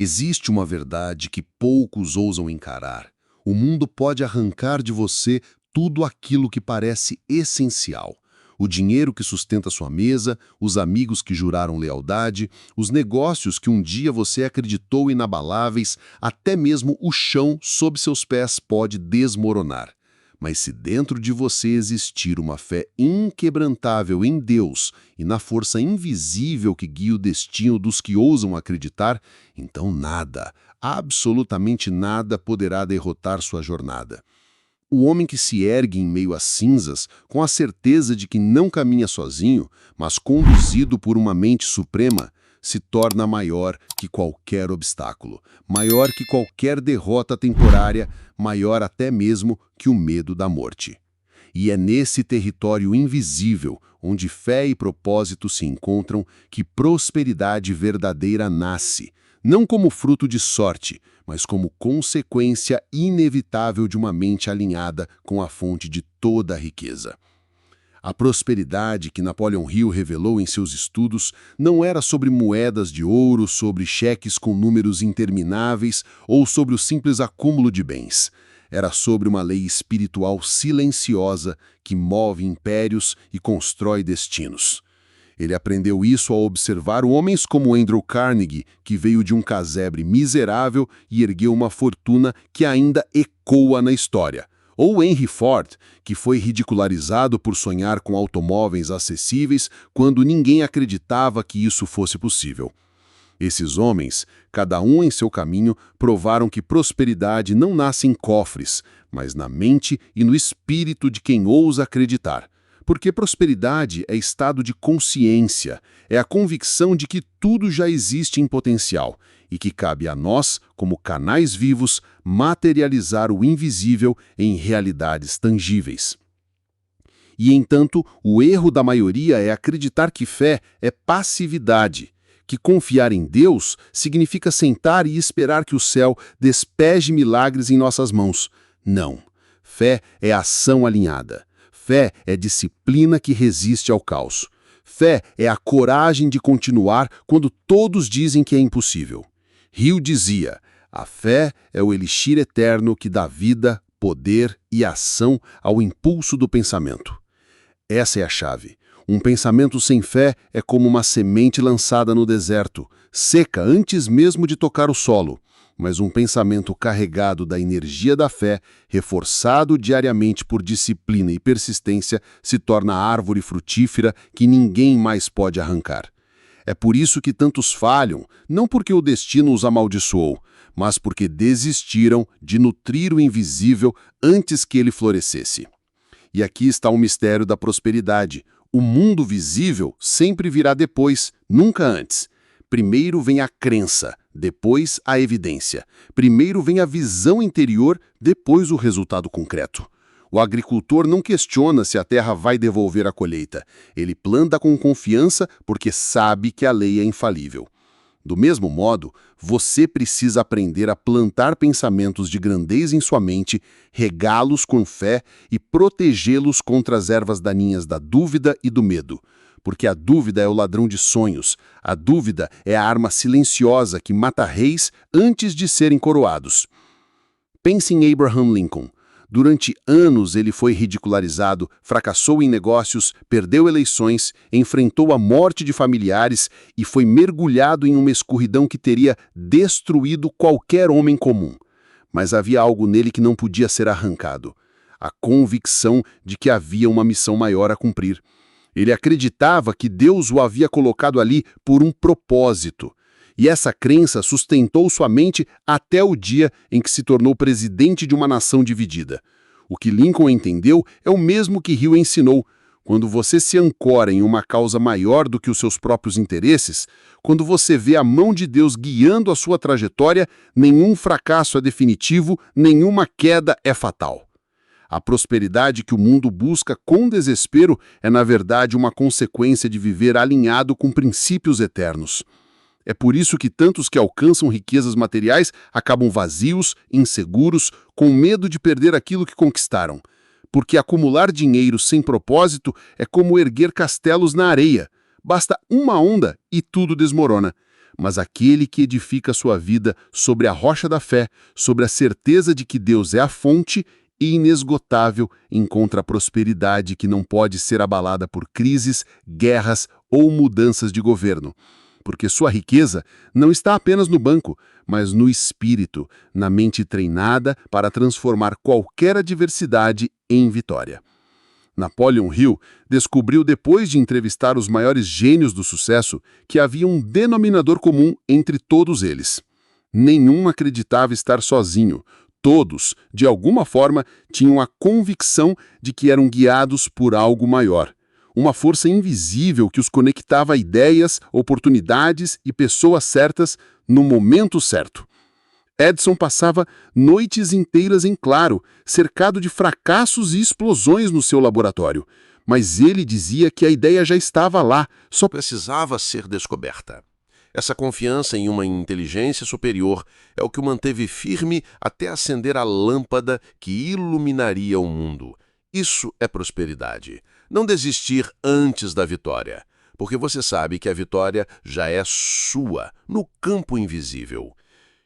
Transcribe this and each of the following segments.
Existe uma verdade que poucos ousam encarar. O mundo pode arrancar de você tudo aquilo que parece essencial. O dinheiro que sustenta sua mesa, os amigos que juraram lealdade, os negócios que um dia você acreditou inabaláveis, até mesmo o chão sob seus pés pode desmoronar. Mas se dentro de você existir uma fé inquebrantável em Deus e na força invisível que guia o destino dos que ousam acreditar, então nada, absolutamente nada poderá derrotar sua jornada. O homem que se ergue em meio às cinzas, com a certeza de que não caminha sozinho, mas conduzido por uma mente suprema, se torna maior que qualquer obstáculo, maior que qualquer derrota temporária, maior até mesmo que o medo da morte. E é nesse território invisível, onde fé e propósito se encontram, que prosperidade verdadeira nasce, não como fruto de sorte, mas como consequência inevitável de uma mente alinhada com a fonte de toda a riqueza. A prosperidade que Napoleon Hill revelou em seus estudos não era sobre moedas de ouro, sobre cheques com números intermináveis ou sobre o simples acúmulo de bens. Era sobre uma lei espiritual silenciosa que move impérios e constrói destinos. Ele aprendeu isso ao observar homens como Andrew Carnegie, que veio de um casebre miserável e ergueu uma fortuna que ainda ecoa na história. Ou Henry Ford, que foi ridicularizado por sonhar com automóveis acessíveis quando ninguém acreditava que isso fosse possível. Esses homens, cada um em seu caminho, provaram que prosperidade não nasce em cofres, mas na mente e no espírito de quem ousa acreditar. Porque prosperidade é estado de consciência, é a convicção de que tudo já existe em potencial e que cabe a nós, como canais vivos, materializar o invisível em realidades tangíveis. E, entanto, o erro da maioria é acreditar que fé é passividade, que confiar em Deus significa sentar e esperar que o céu despeje milagres em nossas mãos. Não. Fé é ação alinhada. Fé é disciplina que resiste ao caos. Fé é a coragem de continuar quando todos dizem que é impossível. Hill dizia, a fé é o elixir eterno que dá vida, poder e ação ao impulso do pensamento. Essa é a chave. Um pensamento sem fé é como uma semente lançada no deserto, seca antes mesmo de tocar o solo. Mas um pensamento carregado da energia da fé, reforçado diariamente por disciplina e persistência, se torna árvore frutífera que ninguém mais pode arrancar. É por isso que tantos falham, não porque o destino os amaldiçoou, mas porque desistiram de nutrir o invisível antes que ele florescesse. E aqui está o mistério da prosperidade. O mundo visível sempre virá depois, nunca antes. Primeiro vem a crença, depois a evidência. Primeiro vem a visão interior, depois o resultado concreto. O agricultor não questiona se a terra vai devolver a colheita. Ele planta com confiança porque sabe que a lei é infalível. Do mesmo modo, você precisa aprender a plantar pensamentos de grandeza em sua mente, regá-los com fé e protegê-los contra as ervas daninhas da dúvida e do medo. Porque a dúvida é o ladrão de sonhos. A dúvida é a arma silenciosa que mata reis antes de serem coroados. Pense em Abraham Lincoln. Durante anos ele foi ridicularizado, fracassou em negócios, perdeu eleições, enfrentou a morte de familiares e foi mergulhado em uma escuridão que teria destruído qualquer homem comum. Mas havia algo nele que não podia ser arrancado. A convicção de que havia uma missão maior a cumprir. Ele acreditava que Deus o havia colocado ali por um propósito. E essa crença sustentou sua mente até o dia em que se tornou presidente de uma nação dividida. O que Lincoln entendeu é o mesmo que Hill ensinou. Quando você se ancora em uma causa maior do que os seus próprios interesses, quando você vê a mão de Deus guiando a sua trajetória, nenhum fracasso é definitivo, nenhuma queda é fatal. A prosperidade que o mundo busca com desespero é, na verdade, uma consequência de viver alinhado com princípios eternos. É por isso que tantos que alcançam riquezas materiais acabam vazios, inseguros, com medo de perder aquilo que conquistaram. Porque acumular dinheiro sem propósito é como erguer castelos na areia. Basta uma onda e tudo desmorona. mas aquele que edifica sua vida sobre a rocha da fé, sobre a certeza de que Deus é a fonte e inesgotável, encontra a prosperidade que não pode ser abalada por crises, guerras ou mudanças de governo. Porque sua riqueza não está apenas no banco, mas no espírito, na mente treinada para transformar qualquer adversidade em vitória. Napoleon Hill descobriu, depois de entrevistar os maiores gênios do sucesso, que havia um denominador comum entre todos eles. Nenhum acreditava estar sozinho. Todos, de alguma forma, tinham a convicção de que eram guiados por algo maior. Uma força invisível que os conectava a ideias, oportunidades e pessoas certas no momento certo. Edison passava noites inteiras em claro, cercado de fracassos e explosões no seu laboratório. Mas ele dizia que a ideia já estava lá, só Precisava ser descoberta. Essa confiança em uma inteligência superior é o que o manteve firme até acender a lâmpada que iluminaria o mundo. Isso é prosperidade. Não desistir antes da vitória, porque você sabe que a vitória já é sua, no campo invisível.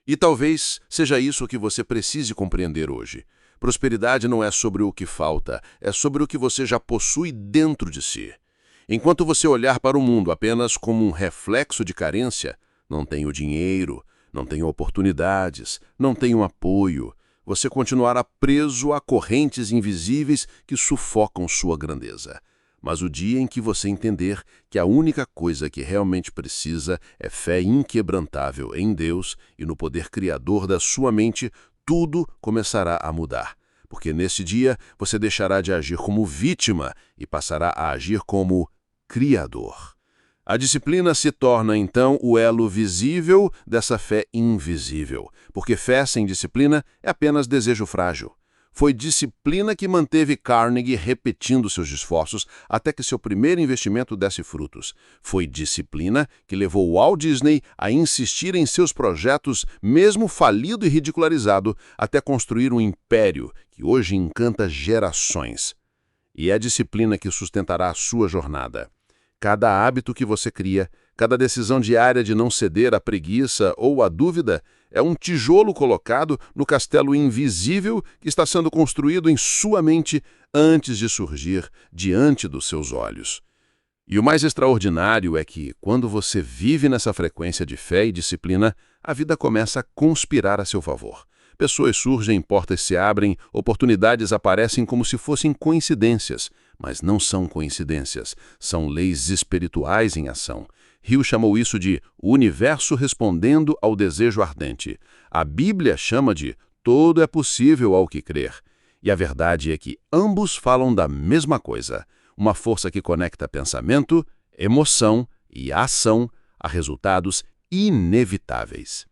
E talvez seja isso que você precise compreender hoje. Prosperidade não é sobre o que falta, é sobre o que você já possui dentro de si. Enquanto você olhar para o mundo apenas como um reflexo de carência, não tenho dinheiro, não tenho oportunidades, não tenho apoio, você continuará preso a correntes invisíveis que sufocam sua grandeza. Mas o dia em que você entender que a única coisa que realmente precisa é fé inquebrantável em Deus e no poder criador da sua mente, tudo começará a mudar. Porque nesse dia você deixará de agir como vítima e passará a agir como criador. A disciplina se torna, então, o elo visível dessa fé invisível, porque fé sem disciplina é apenas desejo frágil. Foi disciplina que manteve Carnegie repetindo seus esforços até que seu primeiro investimento desse frutos. Foi disciplina que levou Walt Disney a insistir em seus projetos, mesmo falido e ridicularizado, até construir um império que hoje encanta gerações. E é a disciplina que sustentará a sua jornada. Cada hábito que você cria, cada decisão diária de não ceder à preguiça ou à dúvida é um tijolo colocado no castelo invisível que está sendo construído em sua mente antes de surgir diante dos seus olhos. E o mais extraordinário é que, quando você vive nessa frequência de fé e disciplina, a vida começa a conspirar a seu favor. Pessoas surgem, portas se abrem, oportunidades aparecem como se fossem coincidências, mas não são coincidências, são leis espirituais em ação. Hill chamou isso de o universo respondendo ao desejo ardente. A Bíblia chama de todo é possível ao que crer. E a verdade é que ambos falam da mesma coisa, uma força que conecta pensamento, emoção e ação a resultados inevitáveis.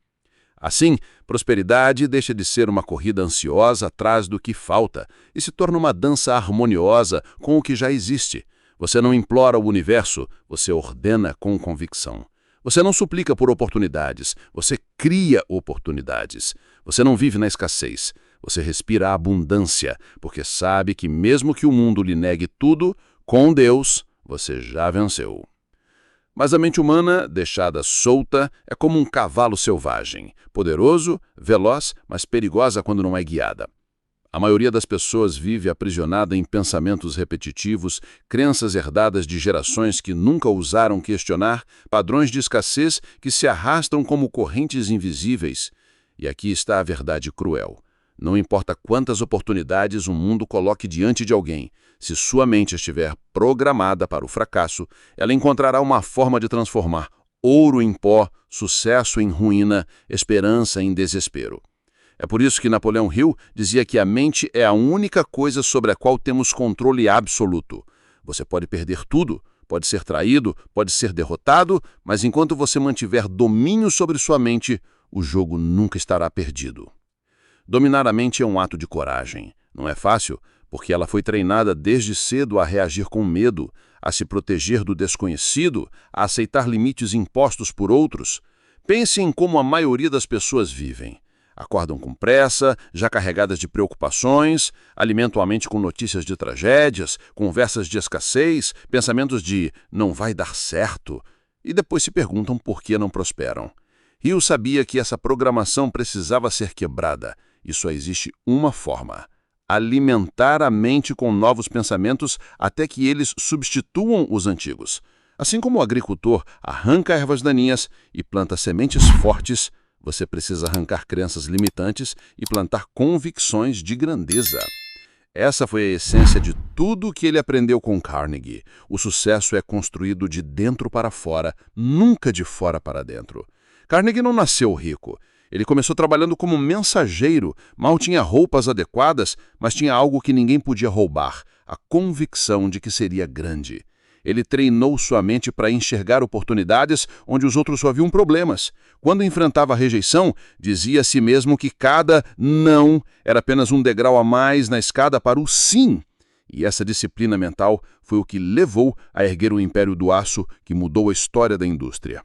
Assim, prosperidade deixa de ser uma corrida ansiosa atrás do que falta e se torna uma dança harmoniosa com o que já existe. Você não implora o universo, você ordena com convicção. Você não suplica por oportunidades, você cria oportunidades. Você não vive na escassez, você respira a abundância, porque sabe que mesmo que o mundo lhe negue tudo, com Deus você já venceu. Mas a mente humana, deixada solta, é como um cavalo selvagem, poderoso, veloz, mas perigosa quando não é guiada. A maioria das pessoas vive aprisionada em pensamentos repetitivos, crenças herdadas de gerações que nunca ousaram questionar, padrões de escassez que se arrastam como correntes invisíveis. E aqui está a verdade cruel. Não importa quantas oportunidades o mundo coloque diante de alguém, se sua mente estiver programada para o fracasso, ela encontrará uma forma de transformar ouro em pó, sucesso em ruína, esperança em desespero. É por isso que Napoleão Hill dizia que a mente é a única coisa sobre a qual temos controle absoluto. Você pode perder tudo, pode ser traído, pode ser derrotado, mas enquanto você mantiver domínio sobre sua mente, o jogo nunca estará perdido. Dominar a mente é um ato de coragem. Não é fácil, porque ela foi treinada desde cedo a reagir com medo, a se proteger do desconhecido, a aceitar limites impostos por outros. Pense em como a maioria das pessoas vivem. Acordam com pressa, já carregadas de preocupações, alimentam a mente com notícias de tragédias, conversas de escassez, pensamentos de não vai dar certo. e depois se perguntam por que não prosperam. Hill sabia que essa programação precisava ser quebrada, e só existe uma forma: alimentar a mente com novos pensamentos até que eles substituam os antigos. Assim como o agricultor arranca ervas daninhas e planta sementes fortes, você precisa arrancar crenças limitantes e plantar convicções de grandeza. Essa foi a essência de tudo que ele aprendeu com Carnegie. O sucesso é construído de dentro para fora, nunca de fora para dentro. Carnegie não nasceu rico. Ele começou trabalhando como mensageiro, mal tinha roupas adequadas, mas tinha algo que ninguém podia roubar: a convicção de que seria grande. Ele treinou sua mente para enxergar oportunidades onde os outros só viam problemas. Quando enfrentava a rejeição, dizia a si mesmo que cada não era apenas um degrau a mais na escada para o sim. E essa disciplina mental foi o que levou a erguer o império do aço que mudou a história da indústria.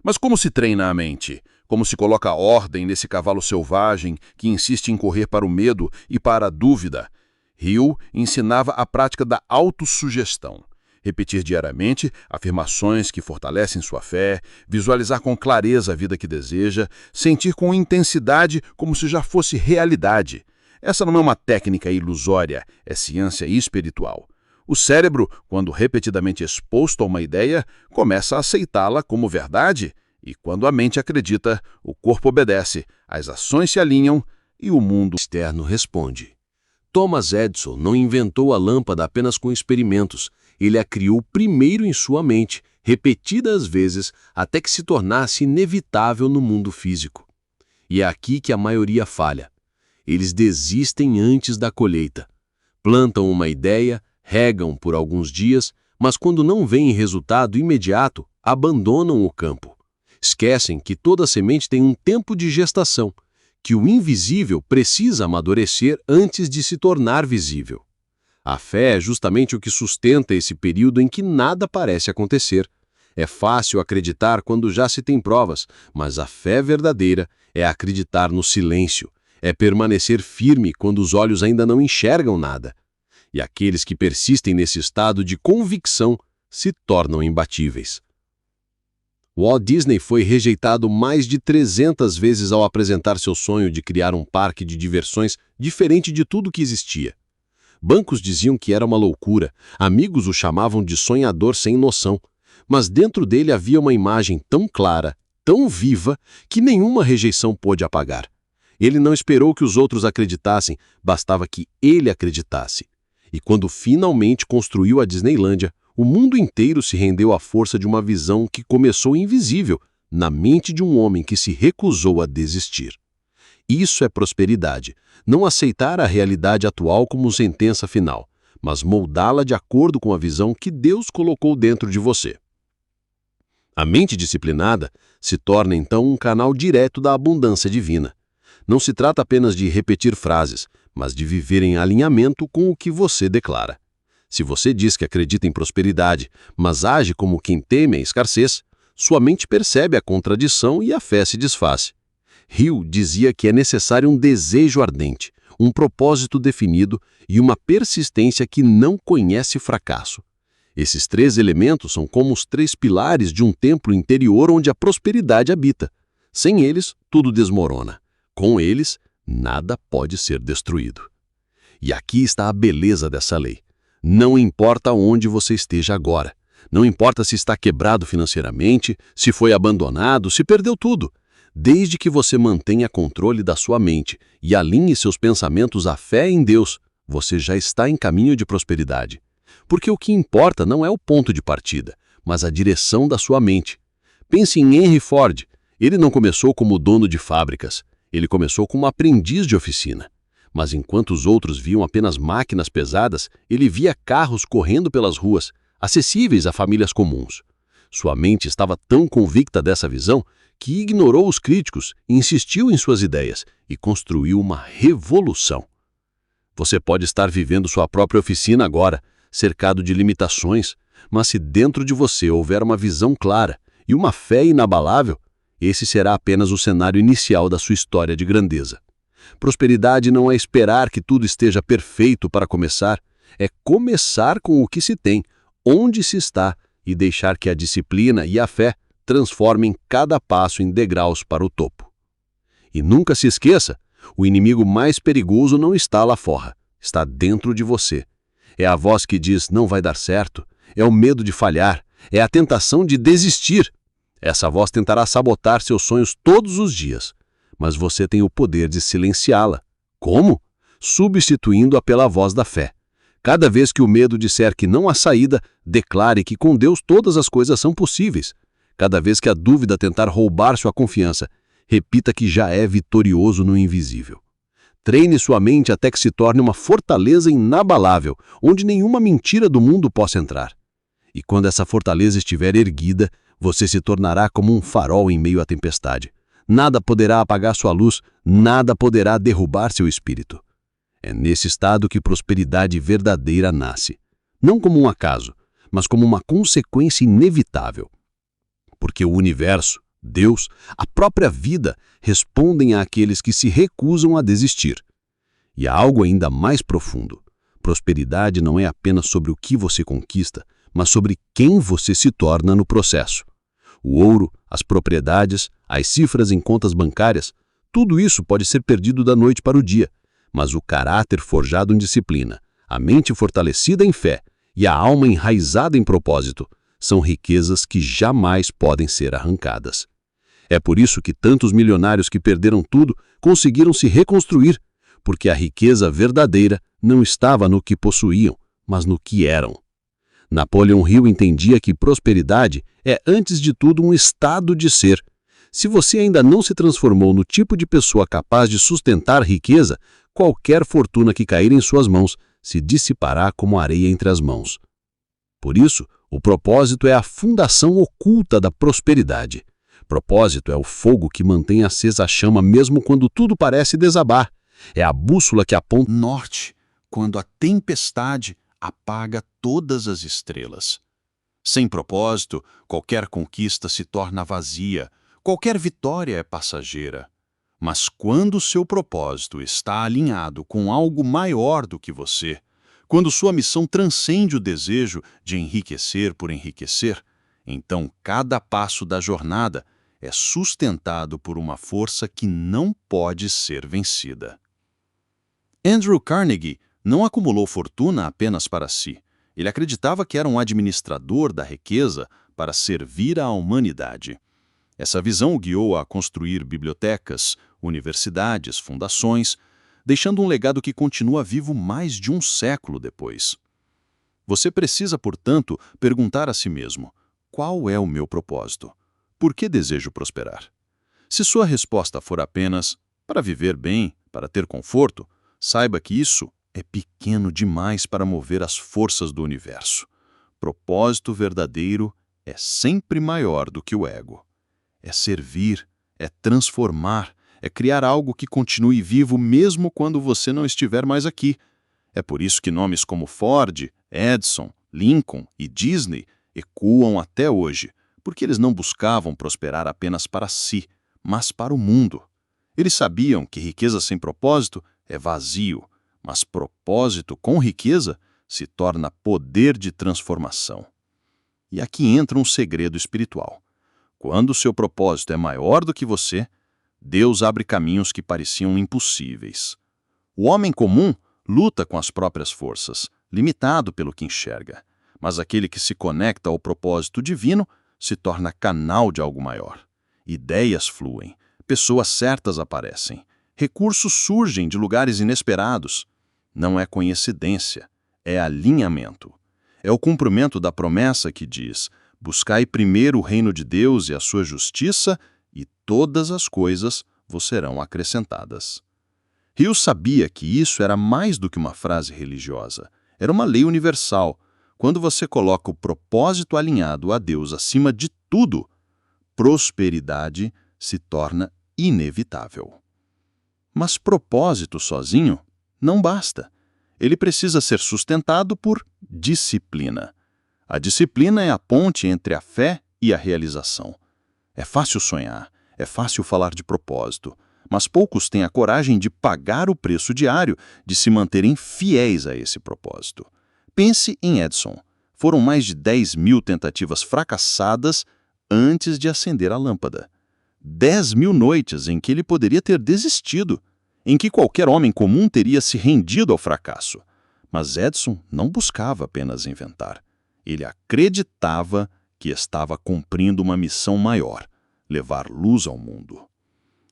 Mas como se treina a mente? Como se coloca ordem nesse cavalo selvagem que insiste em correr para o medo e para a dúvida? Hill ensinava a prática da autossugestão. Repetir diariamente afirmações que fortalecem sua fé, visualizar com clareza a vida que deseja, sentir com intensidade como se já fosse realidade. Essa não é uma técnica ilusória, é ciência espiritual. O cérebro, quando repetidamente exposto a uma ideia, começa a aceitá-la como verdade, e quando a mente acredita, o corpo obedece, as ações se alinham e o mundo externo responde. Thomas Edison não inventou a lâmpada apenas com experimentos. Ele a criou primeiro em sua mente, repetidas vezes, até que se tornasse inevitável no mundo físico. E é aqui que a maioria falha. Eles desistem antes da colheita. Plantam uma ideia, regam por alguns dias, mas quando não veem resultado imediato, abandonam o campo. Esquecem que toda semente tem um tempo de gestação, que o invisível precisa amadurecer antes de se tornar visível. A fé é justamente o que sustenta esse período em que nada parece acontecer. É fácil acreditar quando já se tem provas, mas a fé verdadeira é acreditar no silêncio, é permanecer firme quando os olhos ainda não enxergam nada. E aqueles que persistem nesse estado de convicção se tornam imbatíveis. Walt Disney foi rejeitado mais de 300 vezes ao apresentar seu sonho de criar um parque de diversões diferente de tudo que existia. Bancos diziam que era uma loucura, amigos o chamavam de sonhador sem noção, mas dentro dele havia uma imagem tão clara, tão viva, que nenhuma rejeição pôde apagar. Ele não esperou que os outros acreditassem, bastava que ele acreditasse. E quando finalmente construiu a Disneylândia, o mundo inteiro se rendeu à força de uma visão que começou invisível, na mente de um homem que se recusou a desistir. Isso é prosperidade, não aceitar a realidade atual como sentença final, mas moldá-la de acordo com a visão que Deus colocou dentro de você. A mente disciplinada se torna então um canal direto da abundância divina. Não se trata apenas de repetir frases, mas de viver em alinhamento com o que você declara. Se você diz que acredita em prosperidade, mas age como quem teme a escassez, sua mente percebe a contradição e a fé se desfaz. Hill dizia que é necessário um desejo ardente, um propósito definido e uma persistência que não conhece fracasso. Esses 3 elementos são como os 3 pilares de um templo interior onde a prosperidade habita. Sem eles, tudo desmorona. Com eles, nada pode ser destruído. E aqui está a beleza dessa lei. Não importa onde você esteja agora. Não importa se está quebrado financeiramente, se foi abandonado, se perdeu tudo. Desde que você mantenha controle da sua mente e alinhe seus pensamentos à fé em Deus, você já está em caminho de prosperidade. Porque o que importa não é o ponto de partida, mas a direção da sua mente. Pense em Henry Ford. Ele não começou como dono de fábricas. Ele começou como aprendiz de oficina. Mas enquanto os outros viam apenas máquinas pesadas, ele via carros correndo pelas ruas, acessíveis a famílias comuns. Sua mente estava tão convicta dessa visão que ignorou os críticos, insistiu em suas ideias e construiu uma revolução. Você pode estar vivendo sua própria oficina agora, cercado de limitações, mas se dentro de você houver uma visão clara e uma fé inabalável, esse será apenas o cenário inicial da sua história de grandeza. Prosperidade não é esperar que tudo esteja perfeito para começar, é começar com o que se tem, onde se está e deixar que a disciplina e a fé transformem cada passo em degraus para o topo. E nunca se esqueça, o inimigo mais perigoso não está lá fora, está dentro de você. É a voz que diz não vai dar certo, é o medo de falhar, é a tentação de desistir. Essa voz tentará sabotar seus sonhos todos os dias, mas você tem o poder de silenciá-la. Como? Substituindo-a pela voz da fé. Cada vez que o medo disser que não há saída, declare que com Deus todas as coisas são possíveis. Cada vez que a dúvida tentar roubar sua confiança, repita que já é vitorioso no invisível. Treine sua mente até que se torne uma fortaleza inabalável, onde nenhuma mentira do mundo possa entrar. E quando essa fortaleza estiver erguida, você se tornará como um farol em meio à tempestade. Nada poderá apagar sua luz, nada poderá derrubar seu espírito. É nesse estado que prosperidade verdadeira nasce. Não como um acaso, mas como uma consequência inevitável. Porque o universo, Deus, a própria vida, respondem àqueles que se recusam a desistir. E há algo ainda mais profundo. Prosperidade não é apenas sobre o que você conquista, mas sobre quem você se torna no processo. O ouro, as propriedades, as cifras em contas bancárias, tudo isso pode ser perdido da noite para o dia, mas o caráter forjado em disciplina, a mente fortalecida em fé e a alma enraizada em propósito são riquezas que jamais podem ser arrancadas. É por isso que tantos milionários que perderam tudo conseguiram se reconstruir, porque a riqueza verdadeira não estava no que possuíam, mas no que eram. Napoleon Hill entendia que prosperidade é, antes de tudo, um estado de ser. Se você ainda não se transformou no tipo de pessoa capaz de sustentar riqueza, qualquer fortuna que cair em suas mãos se dissipará como areia entre as mãos. Por isso, o propósito é a fundação oculta da prosperidade. Propósito é o fogo que mantém acesa a chama mesmo quando tudo parece desabar. É a bússola que aponta norte, quando a tempestade apaga todas as estrelas. Sem propósito, qualquer conquista se torna vazia, qualquer vitória é passageira. Mas quando seu propósito está alinhado com algo maior do que você, quando sua missão transcende o desejo de enriquecer por enriquecer, então cada passo da jornada é sustentado por uma força que não pode ser vencida. Andrew Carnegie não acumulou fortuna apenas para si. Ele acreditava que era um administrador da riqueza para servir à humanidade. Essa visão o guiou a construir bibliotecas, universidades, fundações, deixando um legado que continua vivo mais de um século depois. Você precisa, portanto, perguntar a si mesmo: qual é o meu propósito? Por que desejo prosperar? Se sua resposta for apenas para viver bem, para ter conforto, saiba que isso é pequeno demais para mover as forças do universo. Propósito verdadeiro é sempre maior do que o ego. É servir, é transformar, é criar algo que continue vivo mesmo quando você não estiver mais aqui. É por isso que nomes como Ford, Edison, Lincoln e Disney ecoam até hoje, porque eles não buscavam prosperar apenas para si, mas para o mundo. Eles sabiam que riqueza sem propósito é vazio, mas propósito com riqueza se torna poder de transformação. E aqui entra um segredo espiritual. Quando o seu propósito é maior do que você, Deus abre caminhos que pareciam impossíveis. O homem comum luta com as próprias forças, limitado pelo que enxerga, mas aquele que se conecta ao propósito divino se torna canal de algo maior. Ideias fluem, pessoas certas aparecem, recursos surgem de lugares inesperados. Não é coincidência, é alinhamento. É o cumprimento da promessa que diz: buscai primeiro o reino de Deus e a sua justiça, e todas as coisas vos serão acrescentadas. Hill sabia que isso era mais do que uma frase religiosa, era uma lei universal. Quando você coloca o propósito alinhado a Deus acima de tudo, prosperidade se torna inevitável. Mas propósito sozinho não basta. Ele precisa ser sustentado por disciplina. A disciplina é a ponte entre a fé e a realização. É fácil sonhar, é fácil falar de propósito, mas poucos têm a coragem de pagar o preço diário de se manterem fiéis a esse propósito. Pense em Edison. Foram mais de 10.000 tentativas fracassadas antes de acender a lâmpada. 10.000 noites em que ele poderia ter desistido, em que qualquer homem comum teria se rendido ao fracasso. Mas Edison não buscava apenas inventar. Ele acreditava que estava cumprindo uma missão maior, levar luz ao mundo.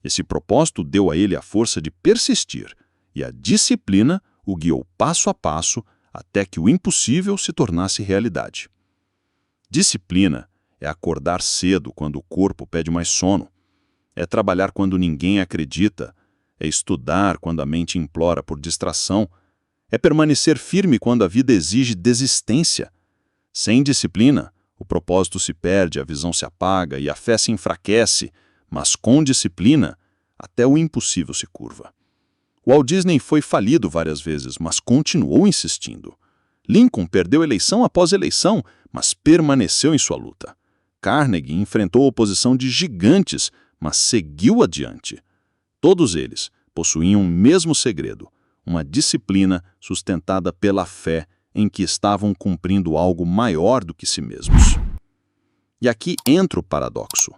Esse propósito deu a ele a força de persistir, e a disciplina o guiou passo a passo até que o impossível se tornasse realidade. Disciplina é acordar cedo quando o corpo pede mais sono, é trabalhar quando ninguém acredita, é estudar quando a mente implora por distração, é permanecer firme quando a vida exige desistência. Sem disciplina, o propósito se perde, a visão se apaga e a fé se enfraquece, mas com disciplina, até o impossível se curva. Walt Disney foi falido várias vezes, mas continuou insistindo. Lincoln perdeu eleição após eleição, mas permaneceu em sua luta. Carnegie enfrentou a oposição de gigantes, mas seguiu adiante. Todos eles possuíam o mesmo segredo, uma disciplina sustentada pela fé em que estavam cumprindo algo maior do que si mesmos. E aqui entra o paradoxo.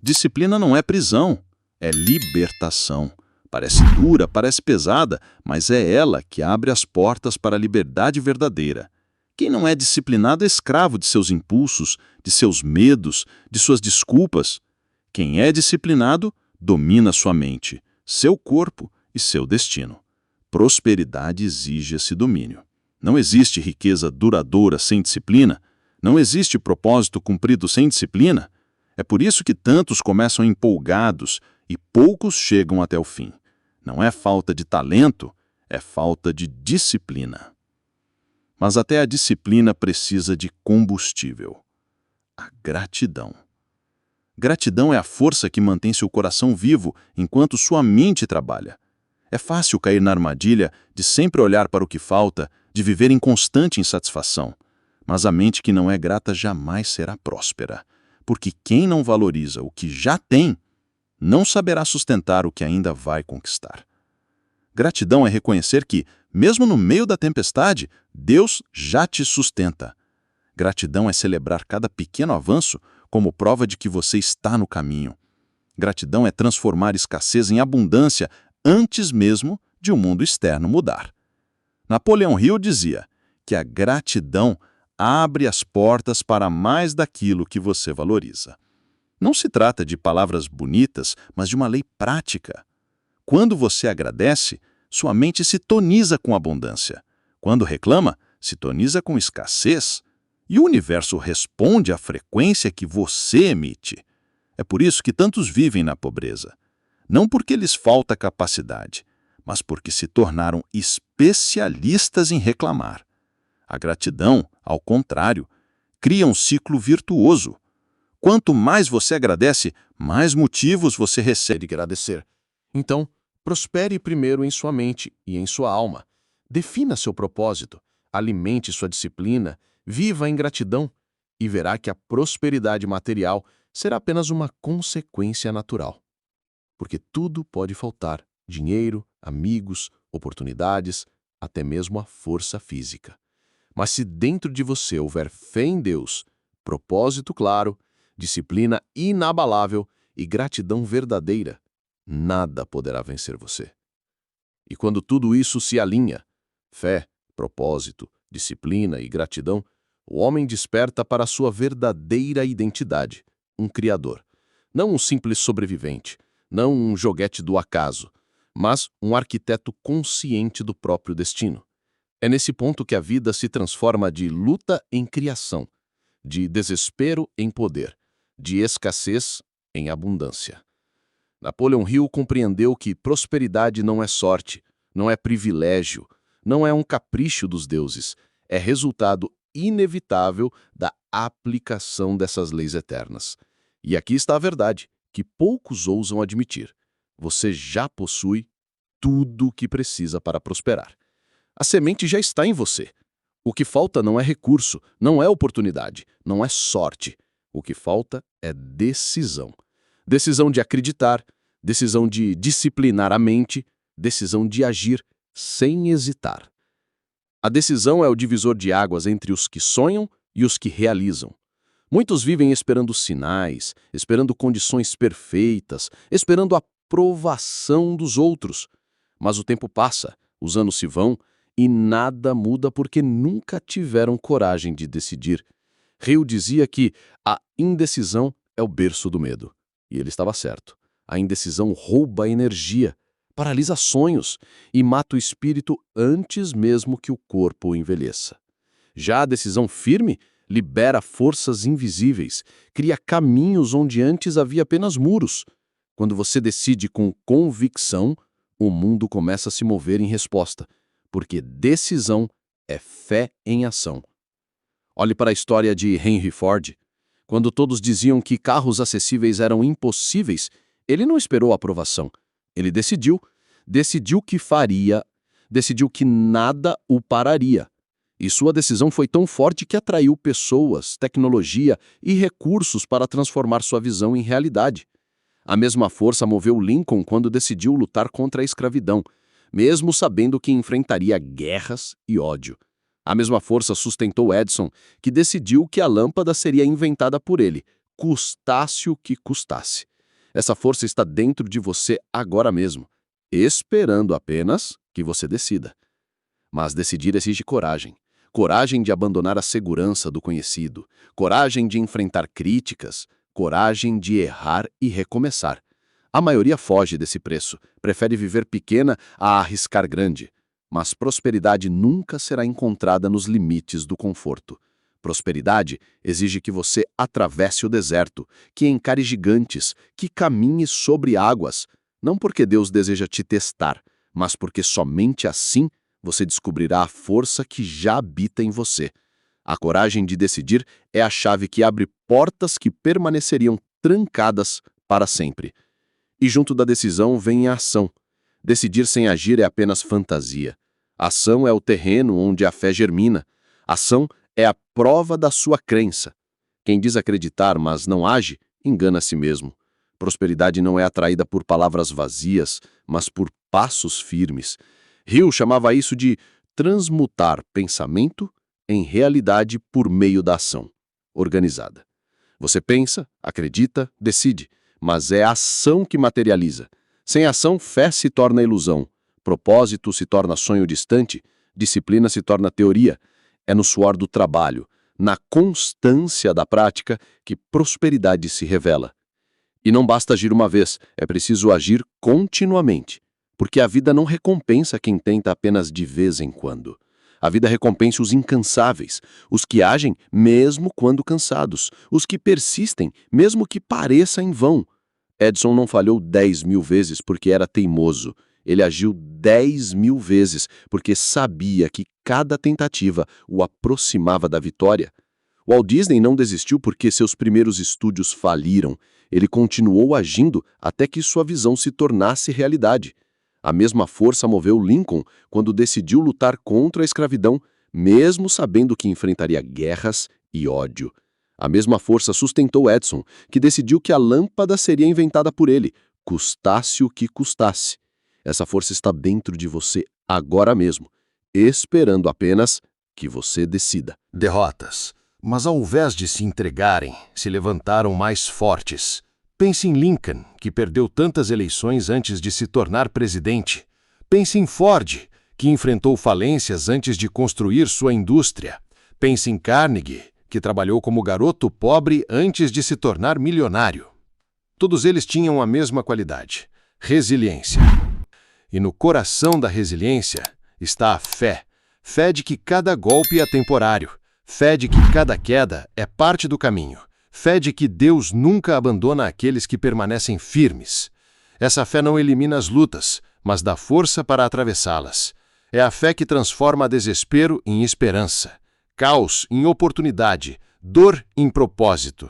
Disciplina não é prisão, é libertação. Parece dura, parece pesada, mas é ela que abre as portas para a liberdade verdadeira. Quem não é disciplinado é escravo de seus impulsos, de seus medos, de suas desculpas. Quem é disciplinado domina sua mente, seu corpo e seu destino. Prosperidade exige esse domínio. Não existe riqueza duradoura sem disciplina. Não existe propósito cumprido sem disciplina. É por isso que tantos começam empolgados e poucos chegam até o fim. Não é falta de talento, é falta de disciplina. Mas até a disciplina precisa de combustível. A gratidão. Gratidão é a força que mantém seu coração vivo enquanto sua mente trabalha. É fácil cair na armadilha de sempre olhar para o que falta, de viver em constante insatisfação. Mas a mente que não é grata jamais será próspera, porque quem não valoriza o que já tem, não saberá sustentar o que ainda vai conquistar. Gratidão é reconhecer que, mesmo no meio da tempestade, Deus já te sustenta. Gratidão é celebrar cada pequeno avanço como prova de que você está no caminho. Gratidão é transformar escassez em abundância antes mesmo de um mundo externo mudar. Napoleão Hill dizia que a gratidão abre as portas para mais daquilo que você valoriza. Não se trata de palavras bonitas, mas de uma lei prática. Quando você agradece, sua mente se toniza com abundância. Quando reclama, se toniza com escassez. E o universo responde à frequência que você emite. É por isso que tantos vivem na pobreza. Não porque lhes falta capacidade, mas porque se tornaram especialistas em reclamar. A gratidão, ao contrário, cria um ciclo virtuoso. Quanto mais você agradece, mais motivos você recebe de agradecer. Então, prospere primeiro em sua mente e em sua alma. Defina seu propósito, alimente sua disciplina, viva em gratidão e verá que a prosperidade material será apenas uma consequência natural. Porque tudo pode faltar: dinheiro, amigos, oportunidades, até mesmo a força física. Mas se dentro de você houver fé em Deus, propósito claro, disciplina inabalável e gratidão verdadeira, nada poderá vencer você. E quando tudo isso se alinha, fé, propósito, disciplina e gratidão, o homem desperta para a sua verdadeira identidade, um criador. Não um simples sobrevivente, não um joguete do acaso, mas um arquiteto consciente do próprio destino. É nesse ponto que a vida se transforma de luta em criação, de desespero em poder, de escassez em abundância. Napoleão Hill compreendeu que prosperidade não é sorte, não é privilégio, não é um capricho dos deuses, é resultado inevitável da aplicação dessas leis eternas. E aqui está a verdade, que poucos ousam admitir. Você já possui tudo o que precisa para prosperar. A semente já está em você. O que falta não é recurso, não é oportunidade, não é sorte. O que falta é decisão. Decisão de acreditar, decisão de disciplinar a mente, decisão de agir sem hesitar. A decisão é o divisor de águas entre os que sonham e os que realizam. Muitos vivem esperando sinais, esperando condições perfeitas, esperando a aprovação dos outros. Mas o tempo passa, os anos se vão e nada muda porque nunca tiveram coragem de decidir. Hill dizia que a indecisão é o berço do medo. E ele estava certo. A indecisão rouba a energia, paralisa sonhos e mata o espírito antes mesmo que o corpo envelheça. Já a decisão firme libera forças invisíveis, cria caminhos onde antes havia apenas muros. Quando você decide com convicção, o mundo começa a se mover em resposta, porque decisão é fé em ação. Olhe para a história de Henry Ford. Quando todos diziam que carros acessíveis eram impossíveis, ele não esperou a aprovação. Ele decidiu que faria, decidiu que nada o pararia. E sua decisão foi tão forte que atraiu pessoas, tecnologia e recursos para transformar sua visão em realidade. A mesma força moveu Lincoln quando decidiu lutar contra a escravidão, mesmo sabendo que enfrentaria guerras e ódio. A mesma força sustentou Edison, que decidiu que a lâmpada seria inventada por ele, custasse o que custasse. Essa força está dentro de você agora mesmo, esperando apenas que você decida. Mas decidir exige coragem. Coragem de abandonar a segurança do conhecido, coragem de enfrentar críticas, coragem de errar e recomeçar. A maioria foge desse preço, prefere viver pequena a arriscar grande. Mas prosperidade nunca será encontrada nos limites do conforto. Prosperidade exige que você atravesse o deserto, que encare gigantes, que caminhe sobre águas, não porque Deus deseja te testar, mas porque somente assim você descobrirá a força que já habita em você. A coragem de decidir é a chave que abre portas que permaneceriam trancadas para sempre. E junto da decisão vem a ação. Decidir sem agir é apenas fantasia. Ação é o terreno onde a fé germina. Ação é a prova da sua crença. Quem diz acreditar, mas não age, engana a si mesmo. Prosperidade não é atraída por palavras vazias, mas por passos firmes. Hill chamava isso de transmutar pensamento em realidade por meio da ação organizada. Você pensa, acredita, decide, mas é a ação que materializa. Sem ação, fé se torna ilusão, propósito se torna sonho distante, disciplina se torna teoria. É no suor do trabalho, na constância da prática, que prosperidade se revela. E não basta agir uma vez, é preciso agir continuamente. Porque a vida não recompensa quem tenta apenas de vez em quando. A vida recompensa os incansáveis, os que agem mesmo quando cansados, os que persistem mesmo que pareça em vão. Edison não falhou 10.000 vezes porque era teimoso. Ele agiu 10.000 vezes porque sabia que cada tentativa o aproximava da vitória. Walt Disney não desistiu porque seus primeiros estúdios faliram. Ele continuou agindo até que sua visão se tornasse realidade. A mesma força moveu Lincoln quando decidiu lutar contra a escravidão, mesmo sabendo que enfrentaria guerras e ódio. A mesma força sustentou Edison, que decidiu que a lâmpada seria inventada por ele, custasse o que custasse. Essa força está dentro de você agora mesmo, esperando apenas que você decida. Derrotas. Mas ao invés de se entregarem, se levantaram mais fortes. Pense em Lincoln, que perdeu tantas eleições antes de se tornar presidente. Pense em Ford, que enfrentou falências antes de construir sua indústria. Pense em Carnegie, que trabalhou como garoto pobre antes de se tornar milionário. Todos eles tinham a mesma qualidade: resiliência. E no coração da resiliência está a fé. Fé de que cada golpe é temporário. Fé de que cada queda é parte do caminho. Fé de que Deus nunca abandona aqueles que permanecem firmes. Essa fé não elimina as lutas, mas dá força para atravessá-las. É a fé que transforma desespero em esperança, caos em oportunidade, dor em propósito.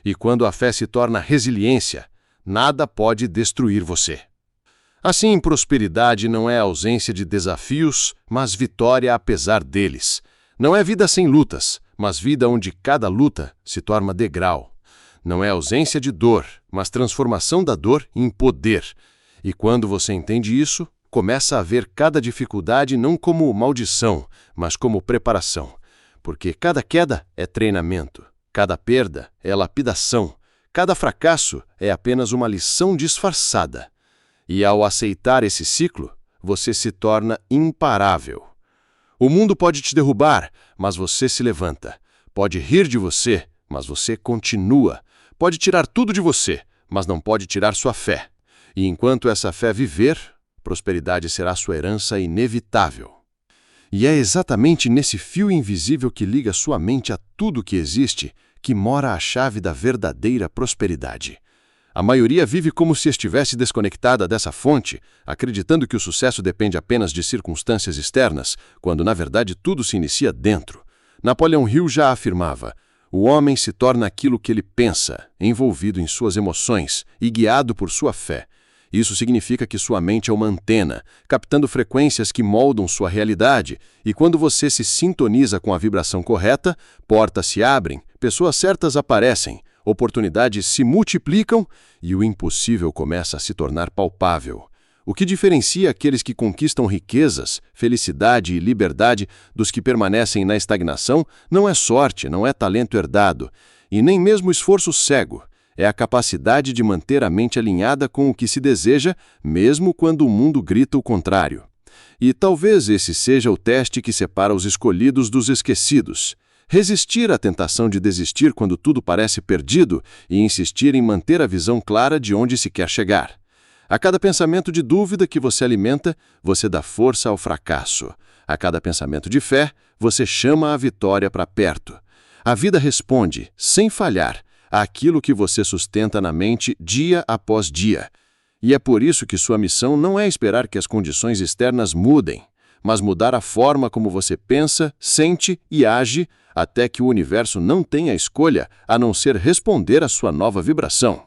E quando a fé se torna resiliência, nada pode destruir você. Assim, prosperidade não é ausência de desafios, mas vitória apesar deles. Não é vida sem lutas, mas vida onde cada luta se torna degrau. Não é ausência de dor, mas transformação da dor em poder. E quando você entende isso, começa a ver cada dificuldade não como maldição, mas como preparação. porque cada queda é treinamento, cada perda é lapidação, cada fracasso é apenas uma lição disfarçada. E ao aceitar esse ciclo, você se torna imparável. O mundo pode te derrubar, mas você se levanta. Pode rir de você, mas você continua. Pode tirar tudo de você, mas não pode tirar sua fé. E enquanto essa fé viver, prosperidade será sua herança inevitável. E é exatamente nesse fio invisível que liga sua mente a tudo que existe que mora a chave da verdadeira prosperidade. A maioria vive como se estivesse desconectada dessa fonte, acreditando que o sucesso depende apenas de circunstâncias externas, quando na verdade tudo se inicia dentro. Napoleão Hill já afirmava: o homem se torna aquilo que ele pensa, envolvido em suas emoções e guiado por sua fé. Isso significa que sua mente é uma antena, captando frequências que moldam sua realidade, e quando você se sintoniza com a vibração correta, portas se abrem, pessoas certas aparecem, oportunidades se multiplicam e o impossível começa a se tornar palpável. O que diferencia aqueles que conquistam riquezas, felicidade e liberdade dos que permanecem na estagnação não é sorte, não é talento herdado, e nem mesmo esforço cego. É a capacidade de manter a mente alinhada com o que se deseja, mesmo quando o mundo grita o contrário. E talvez esse seja o teste que separa os escolhidos dos esquecidos. Resistir à tentação de desistir quando tudo parece perdido e insistir em manter a visão clara de onde se quer chegar. A cada pensamento de dúvida que você alimenta, você dá força ao fracasso. A cada pensamento de fé, você chama a vitória para perto. A vida responde, sem falhar, àquilo que você sustenta na mente dia após dia. E é por isso que sua missão não é esperar que as condições externas mudem, mas mudar a forma como você pensa, sente e age até que o universo não tenha escolha a não ser responder à sua nova vibração.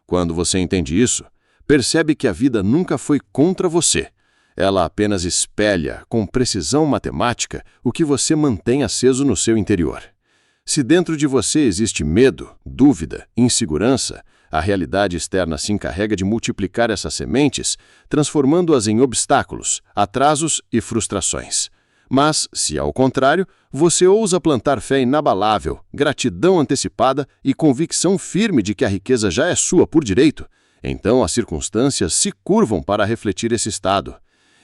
Quando você entende isso, percebe que a vida nunca foi contra você. Ela apenas espelha, com precisão matemática, o que você mantém aceso no seu interior. Se dentro de você existe medo, dúvida, insegurança, a realidade externa se encarrega de multiplicar essas sementes, transformando-as em obstáculos, atrasos e frustrações. Mas, se ao contrário, você ousa plantar fé inabalável, gratidão antecipada e convicção firme de que a riqueza já é sua por direito, então as circunstâncias se curvam para refletir esse estado.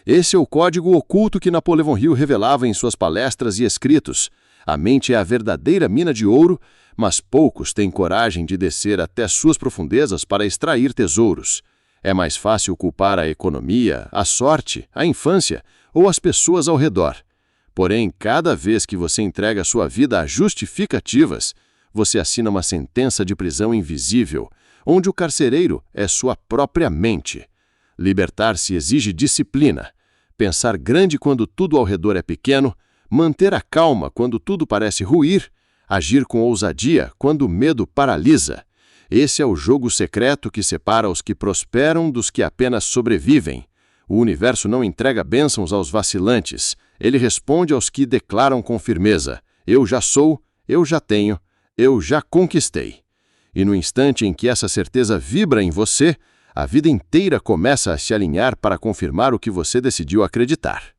Esse é o código oculto que Napoleão Hill revelava em suas palestras e escritos. A mente é a verdadeira mina de ouro, mas poucos têm coragem de descer até suas profundezas para extrair tesouros. É mais fácil culpar a economia, a sorte, a infância ou as pessoas ao redor. Porém, cada vez que você entrega sua vida a justificativas, você assina uma sentença de prisão invisível, onde o carcereiro é sua própria mente. Libertar-se exige disciplina, pensar grande quando tudo ao redor é pequeno, manter a calma quando tudo parece ruir, agir com ousadia quando o medo paralisa. Esse é o jogo secreto que separa os que prosperam dos que apenas sobrevivem. O universo não entrega bênçãos aos vacilantes, ele responde aos que declaram com firmeza: eu já sou, eu já tenho, eu já conquistei. E no instante em que essa certeza vibra em você, a vida inteira começa a se alinhar para confirmar o que você decidiu acreditar.